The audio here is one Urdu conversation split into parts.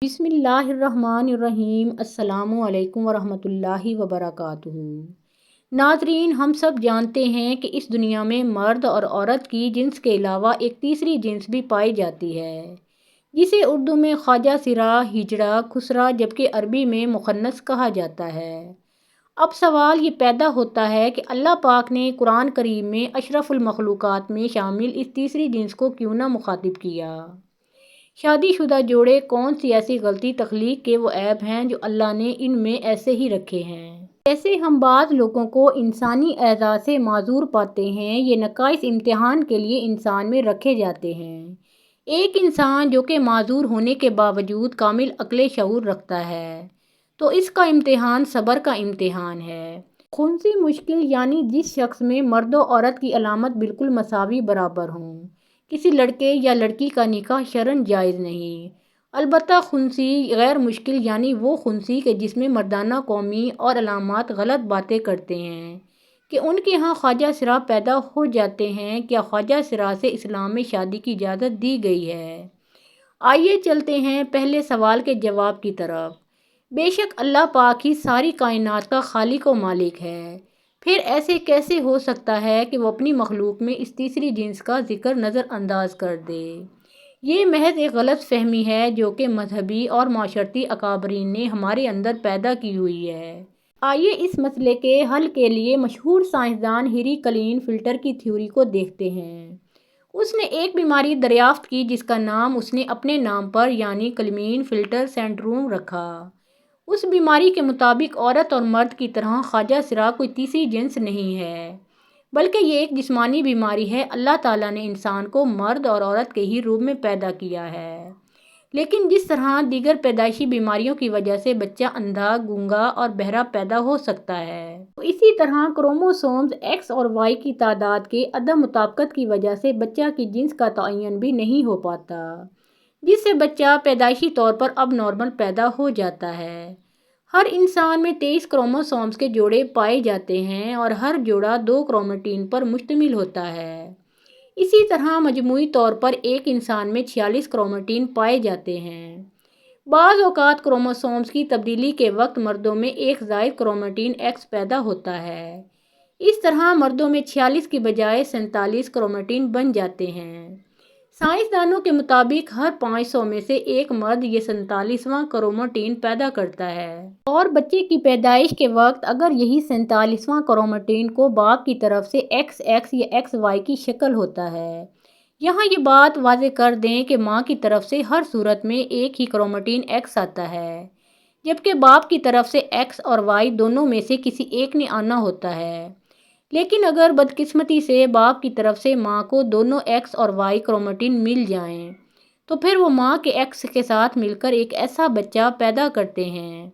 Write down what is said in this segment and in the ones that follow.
بسم اللہ الرحمن الرحیم۔ السلام علیکم ورحمۃ اللہ وبرکاتہ۔ ناظرین، ہم سب جانتے ہیں کہ اس دنیا میں مرد اور عورت کی جنس کے علاوہ ایک تیسری جنس بھی پائی جاتی ہے، جسے اردو میں خواجہ سرا، ہجڑا، خسرا جبکہ عربی میں مخنث کہا جاتا ہے۔ اب سوال یہ پیدا ہوتا ہے کہ اللہ پاک نے قرآن کریم میں اشرف المخلوقات میں شامل اس تیسری جنس کو کیوں نہ مخاطب کیا؟ شادی شدہ جوڑے کون سی ایسی غلطی تخلیق کے وہ عیب ہیں جو اللہ نے ان میں ایسے ہی رکھے ہیں؟ جیسے ہم بعض لوگوں کو انسانی اعضاء سے معذور پاتے ہیں، یہ نقائص امتحان کے لیے انسان میں رکھے جاتے ہیں۔ ایک انسان جو کہ معذور ہونے کے باوجود کامل عقل شعور رکھتا ہے تو اس کا امتحان صبر کا امتحان ہے۔ خنثی مشکل یعنی جس شخص میں مرد و عورت کی علامت بالکل مساوی برابر ہوں۔ کسی لڑکے یا لڑکی کا نکاح شرعاً جائز نہیں۔ البتہ خنثی غیر مشکل یعنی وہ خنثی کہ جس میں مردانہ قومی اور علامات غلط باتیں کرتے ہیں کہ ان کے ہاں خواجہ سرا پیدا ہو جاتے ہیں۔ کیا خواجہ سرا سے اسلام میں شادی کی اجازت دی گئی ہے؟ آئیے چلتے ہیں پہلے سوال کے جواب کی طرف۔ بے شک اللہ پاک ہی ساری کائنات کا خالق و مالک ہے، پھر ایسے کیسے ہو سکتا ہے کہ وہ اپنی مخلوق میں اس تیسری جنس کا ذکر نظر انداز کر دے؟ یہ محض ایک غلط فہمی ہے جو کہ مذہبی اور معاشرتی اکابرین نے ہمارے اندر پیدا کی ہوئی ہے۔ آئیے اس مسئلے کے حل کے لیے مشہور سائنسدان ہیری کلین فلٹر کی تھیوری کو دیکھتے ہیں۔ اس نے ایک بیماری دریافت کی جس کا نام اس نے اپنے نام پر یعنی کلین فلٹر سنڈروم رکھا۔ اس بیماری کے مطابق عورت اور مرد کی طرح خواجہ سرا کوئی تیسری جنس نہیں ہے، بلکہ یہ ایک جسمانی بیماری ہے۔ اللہ تعالیٰ نے انسان کو مرد اور عورت کے ہی روپ میں پیدا کیا ہے، لیکن جس طرح دیگر پیدائشی بیماریوں کی وجہ سے بچہ اندھا، گونگا اور بہرا پیدا ہو سکتا ہے، تو اسی طرح کروموسومز ایکس اور وائی کی تعداد کے عدم مطابقت کی وجہ سے بچہ کی جنس کا تعین بھی نہیں ہو پاتا، جس سے بچہ پیدائشی طور پر اب نارمل پیدا ہو جاتا ہے۔ ہر انسان میں 23 کروموسومز کے جوڑے پائے جاتے ہیں اور ہر جوڑا 2 کرومیٹین پر مشتمل ہوتا ہے۔ اسی طرح مجموعی طور پر ایک انسان میں 46 کرومیٹین پائے جاتے ہیں۔ بعض اوقات کروموسومز کی تبدیلی کے وقت مردوں میں ایک زائد کرومیٹین ایکس پیدا ہوتا ہے۔ اس طرح مردوں میں 46 کی بجائے 47 کرومیٹین بن جاتے ہیں۔ سائنسدانوں کے مطابق ہر 500 میں سے ایک مرد یہ 47واں کرومیٹین پیدا کرتا ہے، اور بچے کی پیدائش کے وقت اگر یہی 47واں کرومیٹین کو باپ کی طرف سے ایکس ایکس یا ایکس وائی کی شکل ہوتا ہے۔ یہاں یہ بات واضح کر دیں کہ ماں کی طرف سے ہر صورت میں ایک ہی کرومیٹین ایکس آتا ہے، جبکہ باپ کی طرف سے ایکس اور وائی دونوں میں سے کسی ایک نے آنا ہوتا ہے۔ لیکن اگر بدقسمتی سے باپ کی طرف سے ماں کو دونوں ایکس اور وائی کرومیٹین مل جائیں تو پھر وہ ماں کے ایکس کے ساتھ مل کر ایک ایسا بچہ پیدا کرتے ہیں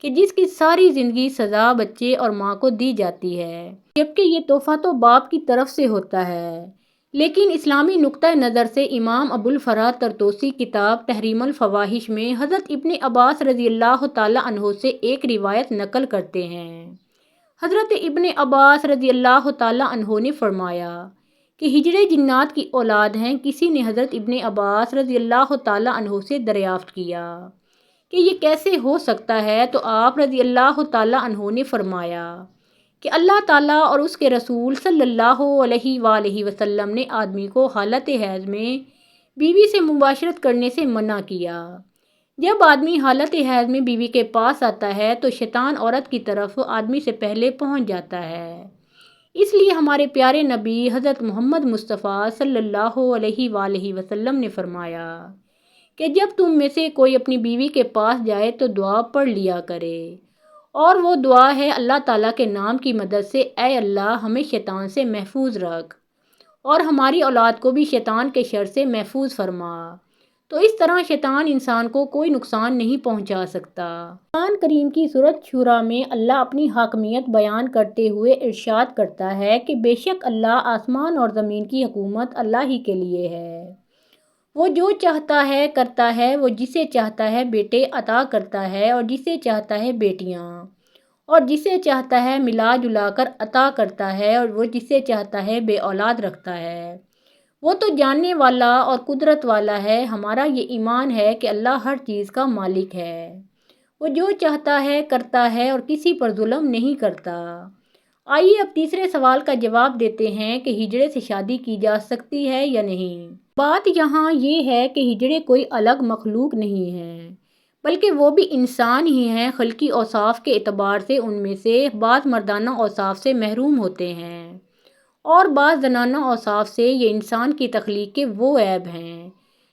کہ جس کی ساری زندگی سزا بچے اور ماں کو دی جاتی ہے، جبکہ یہ تحفہ تو باپ کی طرف سے ہوتا ہے۔ لیکن اسلامی نقطہ نظر سے امام ابو الفرح طرطوسی کتاب تحریم الفواحش میں حضرت ابن عباس رضی اللہ تعالیٰ عنہ سے ایک روایت نقل کرتے ہیں۔ حضرت ابن عباس رضی اللہ تعالیٰ عنہ نے فرمایا کہ ہجڑے جنات کی اولاد ہیں۔ کسی نے حضرت ابن عباس رضی اللہ تعالیٰ عنہ سے دریافت کیا کہ یہ کیسے ہو سکتا ہے، تو آپ رضی اللہ تعالیٰ عنہ نے فرمایا کہ اللہ تعالیٰ اور اس کے رسول صلی اللہ علیہ وآلہ وسلم نے آدمی کو حالت حیض میں بیوی سے مباشرت کرنے سے منع کیا۔ جب آدمی حالت حیض میں بیوی کے پاس آتا ہے تو شیطان عورت کی طرف آدمی سے پہلے پہنچ جاتا ہے۔ اس لیے ہمارے پیارے نبی حضرت محمد مصطفیٰ صلی اللہ علیہ وآلہ وسلم نے فرمایا کہ جب تم میں سے کوئی اپنی بیوی کے پاس جائے تو دعا پڑھ لیا کرے، اور وہ دعا ہے اللہ تعالیٰ کے نام کی مدد سے اے اللہ ہمیں شیطان سے محفوظ رکھ اور ہماری اولاد کو بھی شیطان کے شر سے محفوظ فرما۔ تو اس طرح شیطان انسان کو کوئی نقصان نہیں پہنچا سکتا۔ قرآن کریم کی سورۃ شورى میں اللہ اپنی حاکمیت بیان کرتے ہوئے ارشاد کرتا ہے کہ بے شک اللہ آسمان اور زمین کی حکومت اللہ ہی کے لیے ہے۔ وہ جو چاہتا ہے کرتا ہے، وہ جسے چاہتا ہے بیٹے عطا کرتا ہے اور جسے چاہتا ہے بیٹیاں، اور جسے چاہتا ہے ملا جلا کر عطا کرتا ہے، اور وہ جسے چاہتا ہے بے اولاد رکھتا ہے۔ وہ تو جاننے والا اور قدرت والا ہے۔ ہمارا یہ ایمان ہے کہ اللہ ہر چیز کا مالک ہے، وہ جو چاہتا ہے کرتا ہے اور کسی پر ظلم نہیں کرتا۔ آئیے اب تیسرے سوال کا جواب دیتے ہیں کہ ہجڑے سے شادی کی جا سکتی ہے یا نہیں۔ بات یہاں یہ ہے کہ ہجڑے کوئی الگ مخلوق نہیں ہے، بلکہ وہ بھی انسان ہی ہیں۔ خلقی اوصاف کے اعتبار سے ان میں سے بعض مردانہ اوصاف سے محروم ہوتے ہیں اور بعض زنانہ اوصاف سے۔ یہ انسان کی تخلیق کے وہ عیب ہیں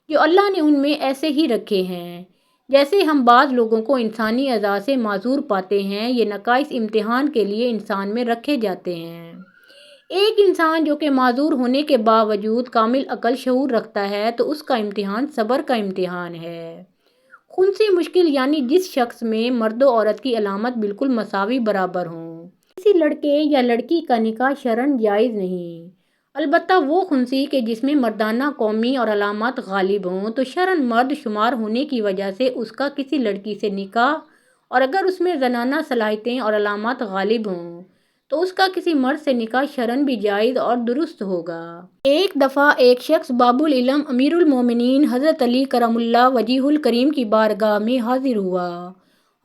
جو اللہ نے ان میں ایسے ہی رکھے ہیں۔ جیسے ہم بعض لوگوں کو انسانی اعضاء سے معذور پاتے ہیں، یہ نقائص امتحان کے لیے انسان میں رکھے جاتے ہیں۔ ایک انسان جو کہ معذور ہونے کے باوجود کامل عقل شعور رکھتا ہے تو اس کا امتحان صبر کا امتحان ہے۔ خنثی مشکل یعنی جس شخص میں مرد و عورت کی علامت بالکل مساوی برابر ہوں، کسی لڑکے یا لڑکی کا نکاح شرعاً جائز نہیں۔ البتہ وہ خنثی کہ جس میں مردانہ قومی اور علامات غالب ہوں تو شرعاً مرد شمار ہونے کی وجہ سے اس کا کسی لڑکی سے نکاح، اور اگر اس میں زنانہ صلاحیتیں اور علامات غالب ہوں تو اس کا کسی مرد سے نکاح شرعاً بھی جائز اور درست ہوگا۔ ایک دفعہ ایک شخص باب العلم امیر المومنین حضرت علی کرم اللہ وجہہ الکریم کی بارگاہ میں حاضر ہوا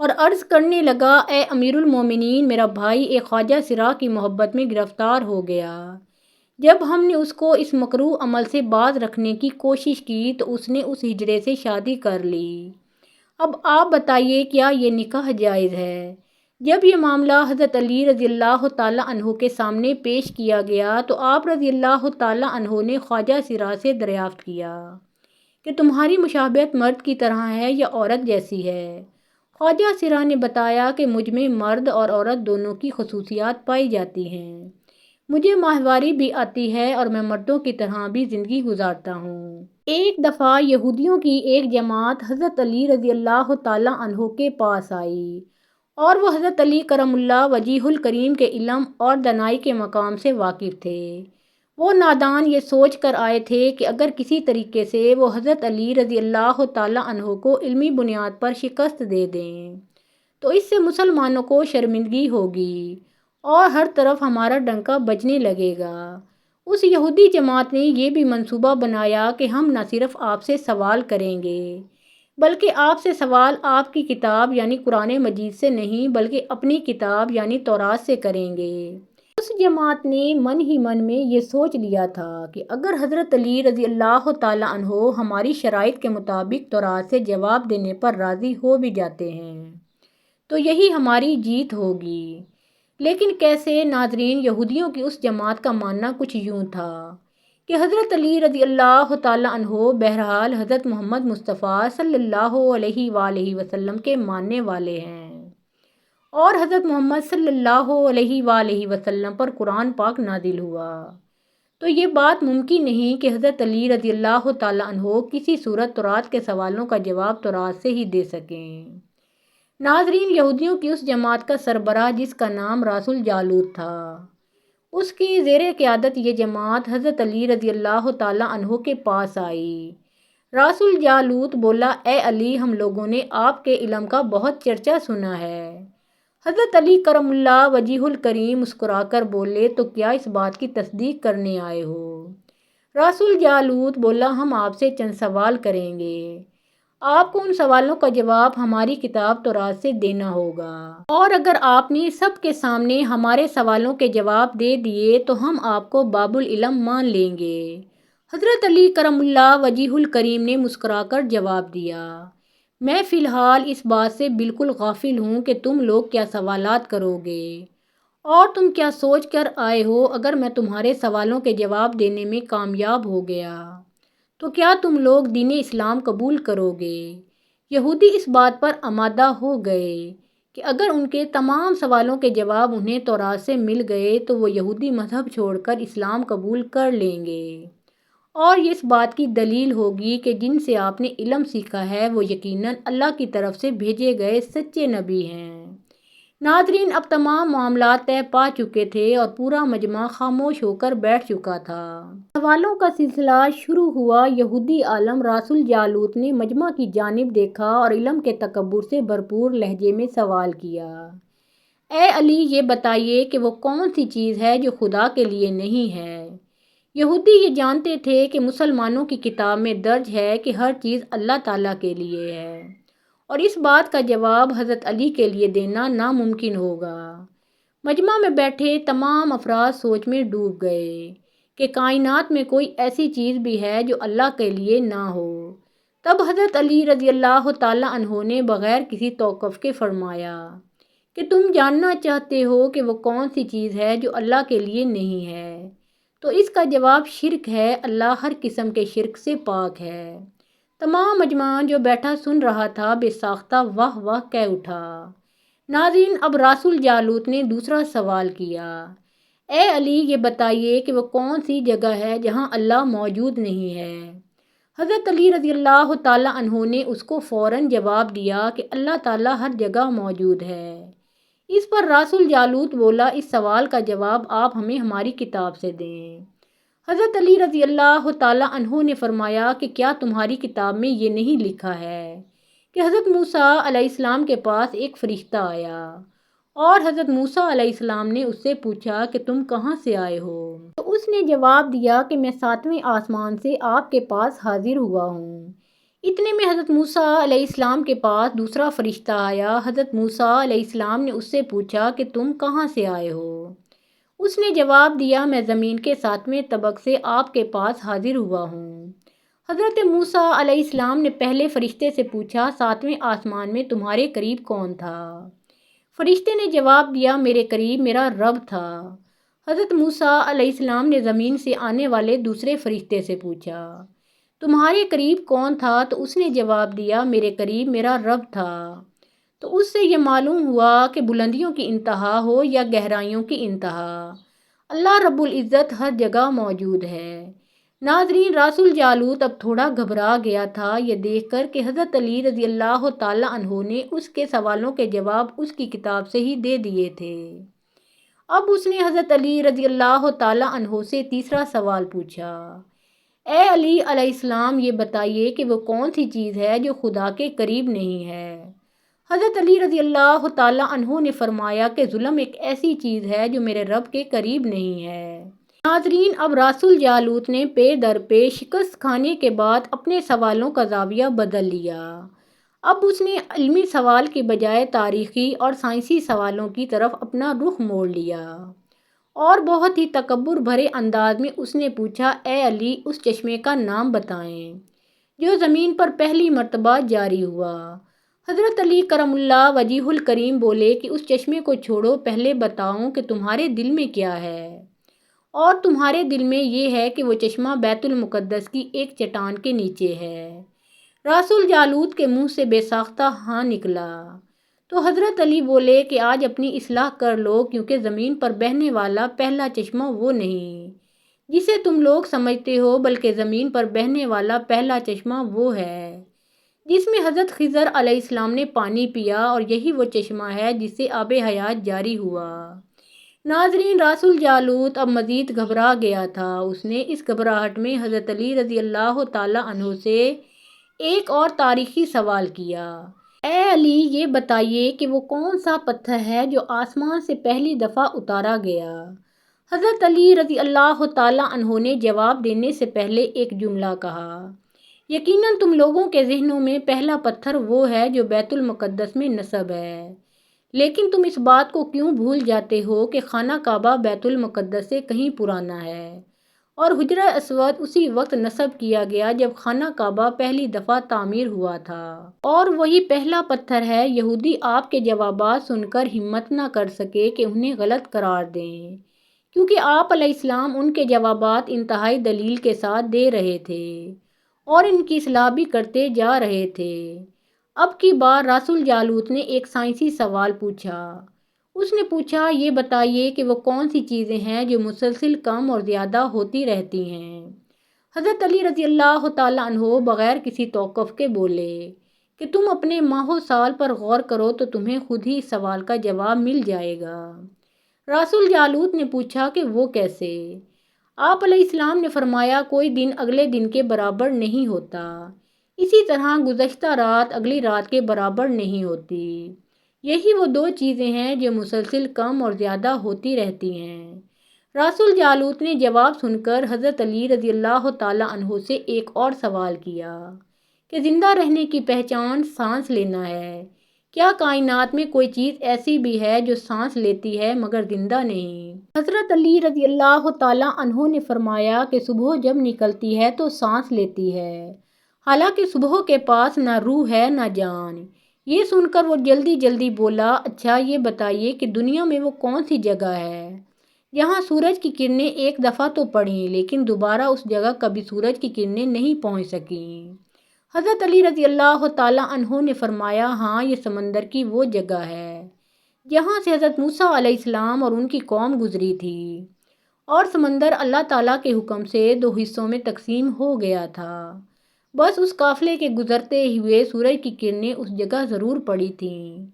اور عرض کرنے لگا، اے امیر المومنین، میرا بھائی ایک خواجہ سرا کی محبت میں گرفتار ہو گیا۔ جب ہم نے اس کو اس مکروہ عمل سے باز رکھنے کی کوشش کی تو اس نے اس ہجڑے سے شادی کر لی۔ اب آپ بتائیے کیا یہ نکاح جائز ہے؟ جب یہ معاملہ حضرت علی رضی اللہ تعالیٰ عنہ کے سامنے پیش کیا گیا تو آپ رضی اللہ تعالیٰ عنہ نے خواجہ سرا سے دریافت کیا کہ تمہاری مشابہت مرد کی طرح ہے یا عورت جیسی ہے؟ خواجہ سرا نے بتایا کہ مجھ میں مرد اور عورت دونوں کی خصوصیات پائی جاتی ہیں، مجھے ماہواری بھی آتی ہے اور میں مردوں کی طرح بھی زندگی گزارتا ہوں۔ ایک دفعہ یہودیوں کی ایک جماعت حضرت علی رضی اللہ تعالیٰ عنہ کے پاس آئی اور وہ حضرت علی کرم اللہ وجہہ الکریم کے علم اور دانائی کے مقام سے واقف تھے۔ وہ نادان یہ سوچ کر آئے تھے کہ اگر کسی طریقے سے وہ حضرت علی رضی اللہ تعالیٰ عنہ کو علمی بنیاد پر شکست دے دیں تو اس سے مسلمانوں کو شرمندگی ہوگی اور ہر طرف ہمارا ڈنکا بجنے لگے گا۔ اس یہودی جماعت نے یہ بھی منصوبہ بنایا کہ ہم نہ صرف آپ سے سوال کریں گے بلکہ آپ سے سوال آپ کی کتاب یعنی قرآن مجید سے نہیں بلکہ اپنی کتاب یعنی تورات سے کریں گے۔ اس جماعت نے من ہی من میں یہ سوچ لیا تھا کہ اگر حضرت علی رضی اللہ تعالیٰ عنہ ہماری شرائط کے مطابق تورات سے جواب دینے پر راضی ہو بھی جاتے ہیں تو یہی ہماری جیت ہوگی۔ لیکن کیسے؟ ناظرین، یہودیوں کی اس جماعت کا ماننا کچھ یوں تھا کہ حضرت علی رضی اللہ تعالیٰ عنہ بہرحال حضرت محمد مصطفیٰ صلی اللہ علیہ وآلہ وسلم کے ماننے والے ہیں اور حضرت محمد صلی اللہ علیہ وآلہ وسلم پر قرآن پاک نازل ہوا، تو یہ بات ممکن نہیں کہ حضرت علی رضی اللہ تعالیٰ عنہ کسی صورت تورات کے سوالوں کا جواب تورات سے ہی دے سکیں۔ ناظرین، یہودیوں کی اس جماعت کا سربراہ جس کا نام راس الجالوت تھا، اس کی زیر قیادت یہ جماعت حضرت علی رضی اللہ تعالیٰ عنہ کے پاس آئی۔ راس الجالوت بولا، اے علی، ہم لوگوں نے آپ کے علم کا بہت چرچا سنا ہے۔ حضرت علی کرم اللہ وجہہ الکریم مسکرا کر بولے، تو کیا اس بات کی تصدیق کرنے آئے ہو؟ راس الجالوت بولا، ہم آپ سے چند سوال کریں گے، آپ کو ان سوالوں کا جواب ہماری کتاب تورات سے دینا ہوگا، اور اگر آپ نے سب کے سامنے ہمارے سوالوں کے جواب دے دیے تو ہم آپ کو باب العلم مان لیں گے۔ حضرت علی کرم اللہ وجہہ الکریم نے مسکرا کر جواب دیا، میں فی الحال اس بات سے بالکل غافل ہوں کہ تم لوگ کیا سوالات کرو گے اور تم کیا سوچ کر آئے ہو۔ اگر میں تمہارے سوالوں کے جواب دینے میں کامیاب ہو گیا تو کیا تم لوگ دین اسلام قبول کرو گے؟ یہودی اس بات پر آمادہ ہو گئے کہ اگر ان کے تمام سوالوں کے جواب انہیں تورات سے مل گئے تو وہ یہودی مذہب چھوڑ کر اسلام قبول کر لیں گے، اور یہ اس بات کی دلیل ہوگی کہ جن سے آپ نے علم سیکھا ہے وہ یقیناً اللہ کی طرف سے بھیجے گئے سچے نبی ہیں۔ ناظرین، اب تمام معاملات طے پا چکے تھے اور پورا مجمع خاموش ہو کر بیٹھ چکا تھا۔ سوالوں کا سلسلہ شروع ہوا۔ یہودی عالم راس الجالوت نے مجمع کی جانب دیکھا اور علم کے تکبر سے بھرپور لہجے میں سوال کیا، اے علی، یہ بتائیے کہ وہ کون سی چیز ہے جو خدا کے لیے نہیں ہے؟ یہودی یہ جانتے تھے کہ مسلمانوں کی کتاب میں درج ہے کہ ہر چیز اللہ تعالیٰ کے لیے ہے، اور اس بات کا جواب حضرت علی کے لیے دینا ناممکن ہوگا۔ مجمع میں بیٹھے تمام افراد سوچ میں ڈوب گئے کہ کائنات میں کوئی ایسی چیز بھی ہے جو اللہ کے لیے نہ ہو۔ تب حضرت علی رضی اللہ تعالیٰ عنہ نے بغیر کسی توقف کے فرمایا کہ تم جاننا چاہتے ہو کہ وہ کون سی چیز ہے جو اللہ کے لیے نہیں ہے، تو اس کا جواب شرک ہے۔ اللہ ہر قسم کے شرک سے پاک ہے۔ تمام مجمع جو بیٹھا سن رہا تھا بے ساختہ واہ واہ کہہ اٹھا۔ ناظرین، اب رسول جالوت نے دوسرا سوال کیا، اے علی یہ بتائیے کہ وہ کون سی جگہ ہے جہاں اللہ موجود نہیں ہے؟ حضرت علی رضی اللہ تعالیٰ عنہ نے اس کو فوراً جواب دیا کہ اللہ تعالیٰ ہر جگہ موجود ہے۔ اس پر رسول جالوت بولا، اس سوال کا جواب آپ ہمیں ہماری کتاب سے دیں۔ حضرت علی رضی اللہ تعالیٰ عنہ نے فرمایا کہ کیا تمہاری کتاب میں یہ نہیں لکھا ہے کہ حضرت موسیٰ علیہ السلام کے پاس ایک فرشتہ آیا اور حضرت موسیٰ علیہ السلام نے اس سے پوچھا کہ تم کہاں سے آئے ہو؟ تو اس نے جواب دیا کہ میں 7ویں آسمان سے آپ کے پاس حاضر ہوا ہوں۔ اتنے میں حضرت موسیٰ علیہ السلام کے پاس دوسرا فرشتہ آیا۔ حضرت موسیٰ علیہ السلام نے اس سے پوچھا کہ تم کہاں سے آئے ہو؟ اس نے جواب دیا میں زمین کے 7ویں طبق سے آپ کے پاس حاضر ہوا ہوں۔ حضرت موسیٰ علیہ السلام نے پہلے فرشتے سے پوچھا 7ویں آسمان میں تمہارے قریب کون تھا؟ فرشتے نے جواب دیا میرے قریب میرا رب تھا۔ حضرت موسیٰ علیہ السلام نے زمین سے آنے والے دوسرے فرشتے سے پوچھا تمہارے قریب کون تھا؟ تو اس نے جواب دیا میرے قریب میرا رب تھا۔ تو اس سے یہ معلوم ہوا کہ بلندیوں کی انتہا ہو یا گہرائیوں کی انتہا، اللہ رب العزت ہر جگہ موجود ہے۔ ناظرین، رسول جالوت اب تھوڑا گھبرا گیا تھا یہ دیکھ کر کہ حضرت علی رضی اللہ تعالیٰ عنہ نے اس کے سوالوں کے جواب اس کی کتاب سے ہی دے دیے تھے۔ اب اس نے حضرت علی رضی اللہ تعالیٰ عنہ سے تیسرا سوال پوچھا، اے علی علیہ السلام یہ بتائیے کہ وہ کون سی چیز ہے جو خدا کے قریب نہیں ہے؟ حضرت علی رضی اللہ تعالیٰ عنہ نے فرمایا کہ ظلم ایک ایسی چیز ہے جو میرے رب کے قریب نہیں ہے۔ ناظرین، اب رسول جالوت نے پے در پے شکست کھانے کے بعد اپنے سوالوں کا زاویہ بدل لیا۔ اب اس نے علمی سوال کے بجائے تاریخی اور سائنسی سوالوں کی طرف اپنا رخ موڑ لیا، اور بہت ہی تکبر بھرے انداز میں اس نے پوچھا، اے علی اس چشمے کا نام بتائیں جو زمین پر پہلی مرتبہ جاری ہوا۔ حضرت علی کرم اللہ وجہ الکریم بولے کہ اس چشمے کو چھوڑو، پہلے بتاؤ کہ تمہارے دل میں کیا ہے؟ اور تمہارے دل میں یہ ہے کہ وہ چشمہ بیت المقدس کی ایک چٹان کے نیچے ہے۔ رسول جالوت کے منہ سے بے ساختہ ہاں نکلا۔ تو حضرت علی بولے کہ آج اپنی اصلاح کر لو، کیونکہ زمین پر بہنے والا پہلا چشمہ وہ نہیں جسے تم لوگ سمجھتے ہو، بلکہ زمین پر بہنے والا پہلا چشمہ وہ ہے جس میں حضرت خضر علیہ السلام نے پانی پیا، اور یہی وہ چشمہ ہے جس سے آب حیات جاری ہوا۔ ناظرین، رسول جالوت اب مزید گھبرا گیا تھا۔ اس نے اس گھبراہٹ میں حضرت علی رضی اللہ تعالیٰ عنہ سے ایک اور تاریخی سوال کیا، اے علی یہ بتائیے کہ وہ کون سا پتھر ہے جو آسمان سے پہلی دفعہ اتارا گیا؟ حضرت علی رضی اللہ تعالیٰ عنہ نے جواب دینے سے پہلے ایک جملہ کہا، یقیناً تم لوگوں کے ذہنوں میں پہلا پتھر وہ ہے جو بیت المقدس میں نصب ہے، لیکن تم اس بات کو کیوں بھول جاتے ہو کہ خانہ کعبہ بیت المقدس سے کہیں پرانا ہے، اور حجرہ اسود اسی وقت نصب کیا گیا جب خانہ کعبہ پہلی دفعہ تعمیر ہوا تھا، اور وہی پہلا پتھر ہے۔ یہودی آپ کے جوابات سن کر ہمت نہ کر سکے کہ انہیں غلط قرار دیں، کیونکہ آپ علیہ السلام ان کے جوابات انتہائی دلیل کے ساتھ دے رہے تھے اور ان کی اصلاح بھی کرتے جا رہے تھے۔ اب کی بار رسول جالوت نے ایک سائنسی سوال پوچھا۔ اس نے پوچھا، یہ بتائیے کہ وہ کون سی چیزیں ہیں جو مسلسل کم اور زیادہ ہوتی رہتی ہیں؟ حضرت علی رضی اللہ تعالیٰ عنہ بغیر کسی توقف کے بولے کہ تم اپنے ماہ و سال پر غور کرو تو تمہیں خود ہی اس سوال کا جواب مل جائے گا۔ رسول جالوت نے پوچھا کہ وہ کیسے؟ آپ علیہ السلام نے فرمایا، کوئی دن اگلے دن کے برابر نہیں ہوتا، اسی طرح گزشتہ رات اگلی رات کے برابر نہیں ہوتی۔ یہی وہ دو چیزیں ہیں جو مسلسل کم اور زیادہ ہوتی رہتی ہیں۔ رسول جالوت نے جواب سن کر حضرت علی رضی اللہ تعالیٰ عنہ سے ایک اور سوال کیا کہ زندہ رہنے کی پہچان سانس لینا ہے۔ کیا کائنات میں کوئی چیز ایسی بھی ہے جو سانس لیتی ہے مگر زندہ نہیں؟ حضرت علی رضی اللہ تعالیٰ عنہ نے فرمایا کہ صبح جب نکلتی ہے تو سانس لیتی ہے، حالانکہ صبح کے پاس نہ روح ہے نہ جان۔ یہ سن کر وہ جلدی جلدی بولا، اچھا یہ بتائیے کہ دنیا میں وہ کون سی جگہ ہے جہاں سورج کی کرنیں ایک دفعہ تو پڑیں لیکن دوبارہ اس جگہ کبھی سورج کی کرنیں نہیں پہنچ سکیں؟ حضرت علی رضی اللہ تعالیٰ عنہ نے فرمایا، ہاں یہ سمندر کی وہ جگہ ہے جہاں سے حضرت موسیٰ علیہ السلام اور ان کی قوم گزری تھی، اور سمندر اللہ تعالیٰ کے حکم سے دو حصوں میں تقسیم ہو گیا تھا۔ بس اس قافلے کے گزرتے ہوئے سورج کی کرنیں اس جگہ ضرور پڑی تھیں،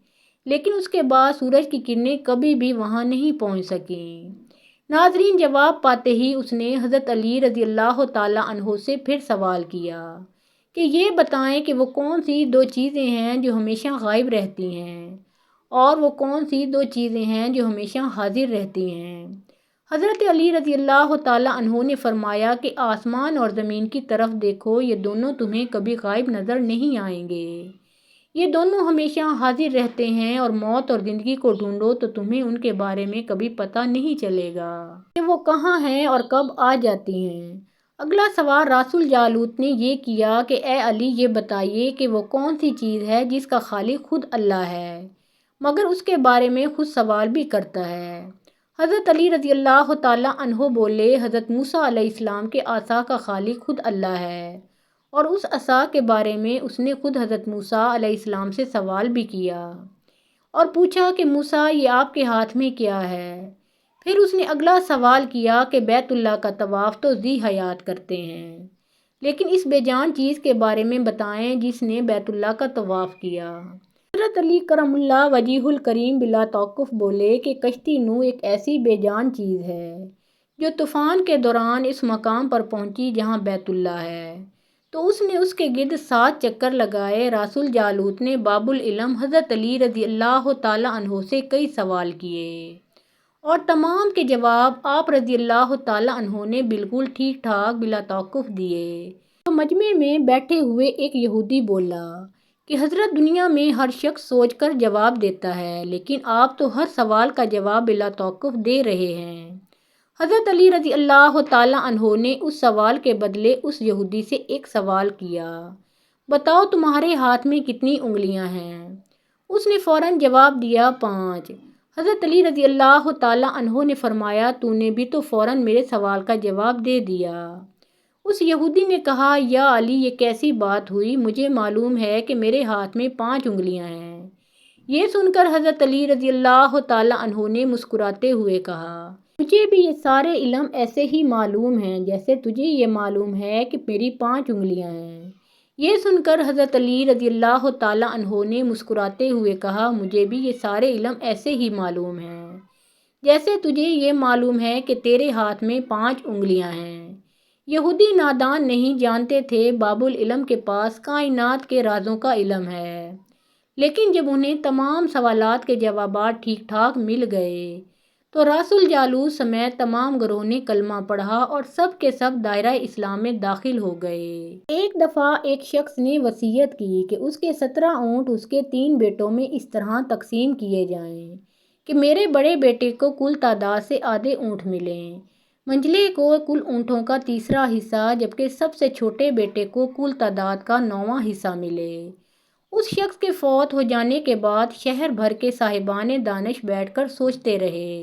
لیکن اس کے بعد سورج کی کرنیں کبھی بھی وہاں نہیں پہنچ سکیں۔ ناظرین، جواب پاتے ہی اس نے حضرت علی رضی اللہ تعالیٰ عنہ سے پھر سوال کیا کہ یہ بتائیں کہ وہ کون سی دو چیزیں ہیں جو ہمیشہ غائب رہتی ہیں، اور وہ کون سی دو چیزیں ہیں جو ہمیشہ حاضر رہتی ہیں؟ حضرت علی رضی اللہ تعالیٰ عنہ نے فرمایا کہ آسمان اور زمین کی طرف دیکھو، یہ دونوں تمہیں کبھی غائب نظر نہیں آئیں گے، یہ دونوں ہمیشہ حاضر رہتے ہیں، اور موت اور زندگی کو ڈھونڈو تو تمہیں ان کے بارے میں کبھی پتہ نہیں چلے گا کہ وہ کہاں ہیں اور کب آ جاتی ہیں۔ اگلا سوال رسول جالوت نے یہ کیا کہ اے علی، یہ بتائیے کہ وہ کون سی چیز ہے جس کا خالق خود اللہ ہے مگر اس کے بارے میں خود سوال بھی کرتا ہے؟ حضرت علی رضی اللہ تعالیٰ عنہ بولے، حضرت موسیٰ علیہ السلام کے عصا کا خالق خود اللہ ہے، اور اس عصا کے بارے میں اس نے خود حضرت موسیٰ علیہ السلام سے سوال بھی کیا اور پوچھا کہ موسیٰ یہ آپ کے ہاتھ میں کیا ہے؟ پھر اس نے اگلا سوال کیا کہ بیت اللہ کا طواف تو ذی حیات کرتے ہیں، لیکن اس بے جان چیز کے بارے میں بتائیں جس نے بیت اللہ کا طواف کیا۔ حضرت علی کرم اللہ وجہ الکریم بلا توقف بولے کہ کشتی نو ایک ایسی بے جان چیز ہے جو طوفان کے دوران اس مقام پر پہنچی جہاں بیت اللہ ہے، تو اس نے اس کے گرد 7 چکر لگائے۔ رسول جالوت نے باب العلم حضرت علی رضی اللہ تعالیٰ عنہ سے کئی سوال کیے اور تمام کے جواب آپ رضی اللہ تعالیٰ عنہ نے بالکل ٹھیک ٹھاک بلا توقف دیے۔ تو مجمع میں بیٹھے ہوئے ایک یہودی بولا کہ حضرت، دنیا میں ہر شخص سوچ کر جواب دیتا ہے، لیکن آپ تو ہر سوال کا جواب بلا توقف دے رہے ہیں۔ حضرت علی رضی اللہ تعالیٰ عنہ نے اس سوال کے بدلے اس یہودی سے ایک سوال کیا، بتاؤ تمہارے ہاتھ میں کتنی انگلیاں ہیں؟ اس نے فوراً جواب دیا، 5۔ حضرت علی رضی اللہ تعالیٰ عنہ نے فرمایا، تو نے بھی تو فوراً میرے سوال کا جواب دے دیا۔ اس یہودی نے کہا، یا علی یہ کیسی بات ہوئی، مجھے معلوم ہے کہ میرے ہاتھ میں 5 انگلیاں ہیں۔ یہ سن کر حضرت علی رضی اللہ تعالیٰ عنہ نے مسکراتے ہوئے کہا، مجھے بھی یہ سارے علم ایسے ہی معلوم ہیں جیسے تجھے یہ معلوم ہے کہ میری 5 انگلیاں ہیں۔ یہ سن کر حضرت علی رضی اللہ تعالیٰ عنہ نے مسکراتے ہوئے کہا، مجھے بھی یہ سارے علم ایسے ہی معلوم ہیں جیسے تجھے یہ معلوم ہے کہ تیرے ہاتھ میں 5 انگلیاں ہیں۔ یہودی نادان نہیں جانتے تھے باب العلم کے پاس کائنات کے رازوں کا علم ہے، لیکن جب انہیں تمام سوالات کے جوابات ٹھیک ٹھاک مل گئے تو رسول جالوت سمیت تمام گروہ نے کلمہ پڑھا اور سب کے سب دائرہ اسلام میں داخل ہو گئے۔ ایک دفعہ ایک شخص نے وصیت کی کہ اس کے 17 اونٹ اس کے 3 بیٹوں میں اس طرح تقسیم کیے جائیں کہ میرے بڑے بیٹے کو کل تعداد سے آدھے اونٹ ملیں، منجلے کو کل اونٹوں کا تیسرا حصہ، جبکہ سب سے چھوٹے بیٹے کو کل تعداد کا 9واں حصہ ملے۔ اس شخص کے فوت ہو جانے کے بعد شہر بھر کے صاحبان دانش بیٹھ کر سوچتے رہے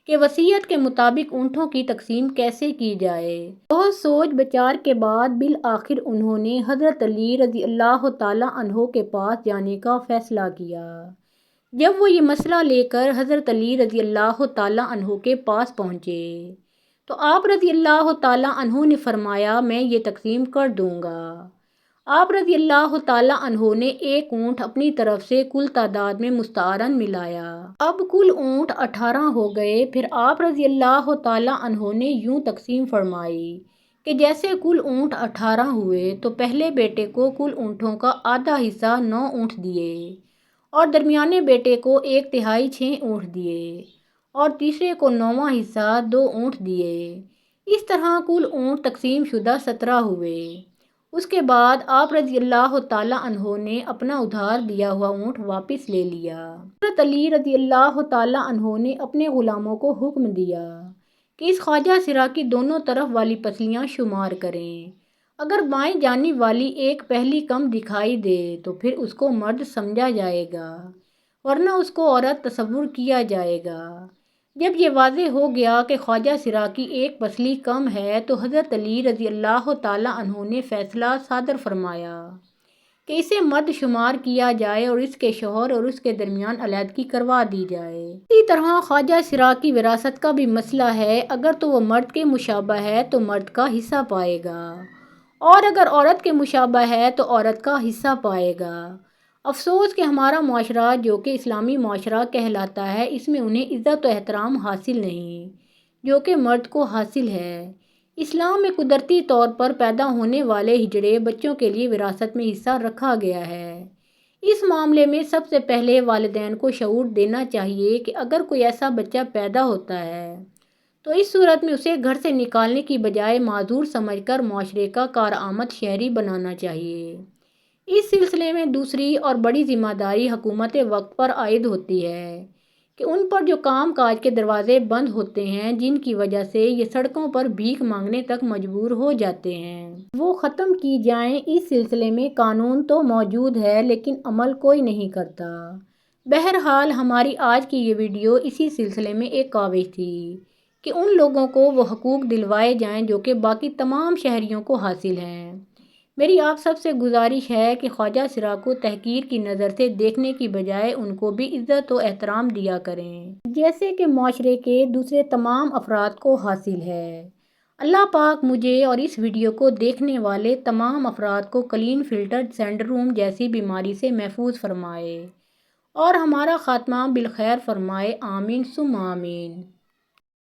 کہ وصیت کے مطابق اونٹوں کی تقسیم کیسے کی جائے۔ بہت سوچ بچار کے بعد بالآخر انہوں نے حضرت علی رضی اللہ تعالیٰ عنہ کے پاس جانے کا فیصلہ کیا۔ جب وہ یہ مسئلہ لے کر حضرت علی رضی اللہ تعالیٰ عنہ کے پاس پہنچے تو آپ رضی اللہ تعالیٰ عنہ نے فرمایا، میں یہ تقسیم کر دوں گا۔ آپ رضی اللہ تعالیٰ عنہ نے ایک اونٹ اپنی طرف سے کل تعداد میں مستعارن ملایا۔ اب کل اونٹ 18 ہو گئے۔ پھر آپ رضی اللہ تعالیٰ عنہ نے یوں تقسیم فرمائی کہ جیسے کل اونٹ 18 ہوئے تو پہلے بیٹے کو کل اونٹوں کا آدھا حصہ 9 اونٹ دیے، اور درمیانے بیٹے کو 1/3 6 اونٹ دیے، اور تیسرے کو 9واں حصہ 2 اونٹ دیے۔ اس طرح کل اونٹ تقسیم شدہ 17 ہوئے۔ اس کے بعد آپ رضی اللہ تعالیٰ عنہ نے اپنا ادھار دیا ہوا اونٹ واپس لے لیا۔ حضرت علی رضی اللہ تعالیٰ عنہ نے اپنے غلاموں کو حکم دیا کہ اس خواجہ سرا کی دونوں طرف والی پسلیاں شمار کریں۔ اگر بائیں جانب والی ایک پہلی کم دکھائی دے تو پھر اس کو مرد سمجھا جائے گا، ورنہ اس کو عورت تصور کیا جائے گا۔ جب یہ واضح ہو گیا کہ خواجہ سرا کی ایک پسلی کم ہے تو حضرت علی رضی اللہ تعالیٰ عنہ نے فیصلہ صادر فرمایا کہ اسے مرد شمار کیا جائے اور اس کے شوہر اور اس کے درمیان علیحدگی کروا دی جائے۔ اسی طرح خواجہ سرا کی وراثت کا بھی مسئلہ ہے، اگر تو وہ مرد کے مشابہ ہے تو مرد کا حصہ پائے گا، اور اگر عورت کے مشابہ ہے تو عورت کا حصہ پائے گا۔ افسوس کہ ہمارا معاشرہ جو کہ اسلامی معاشرہ کہلاتا ہے، اس میں انہیں عزت و احترام حاصل نہیں جو کہ مرد کو حاصل ہے۔ اسلام میں قدرتی طور پر پیدا ہونے والے ہجڑے بچوں کے لیے وراثت میں حصہ رکھا گیا ہے۔ اس معاملے میں سب سے پہلے والدین کو شعور دینا چاہیے کہ اگر کوئی ایسا بچہ پیدا ہوتا ہے تو اس صورت میں اسے گھر سے نکالنے کی بجائے معذور سمجھ کر معاشرے کا کارآمد شہری بنانا چاہیے۔ اس سلسلے میں دوسری اور بڑی ذمہ داری حکومت وقت پر عائد ہوتی ہے کہ ان پر جو کام کاج کے دروازے بند ہوتے ہیں، جن کی وجہ سے یہ سڑکوں پر بھیک مانگنے تک مجبور ہو جاتے ہیں، وہ ختم کی جائیں۔ اس سلسلے میں قانون تو موجود ہے لیکن عمل کوئی نہیں کرتا۔ بہرحال ہماری آج کی یہ ویڈیو اسی سلسلے میں ایک کاوش تھی کہ ان لوگوں کو وہ حقوق دلوائے جائیں جو کہ باقی تمام شہریوں کو حاصل ہیں۔ میری آپ سب سے گزارش ہے کہ خواجہ سرا کو تحقیر کی نظر سے دیکھنے کی بجائے ان کو بھی عزت و احترام دیا کریں، جیسے کہ معاشرے کے دوسرے تمام افراد کو حاصل ہے۔ اللہ پاک مجھے اور اس ویڈیو کو دیکھنے والے تمام افراد کو کلین فلٹر سنڈروم جیسی بیماری سے محفوظ فرمائے اور ہمارا خاتمہ بالخیر فرمائے، آمین ثم آمین۔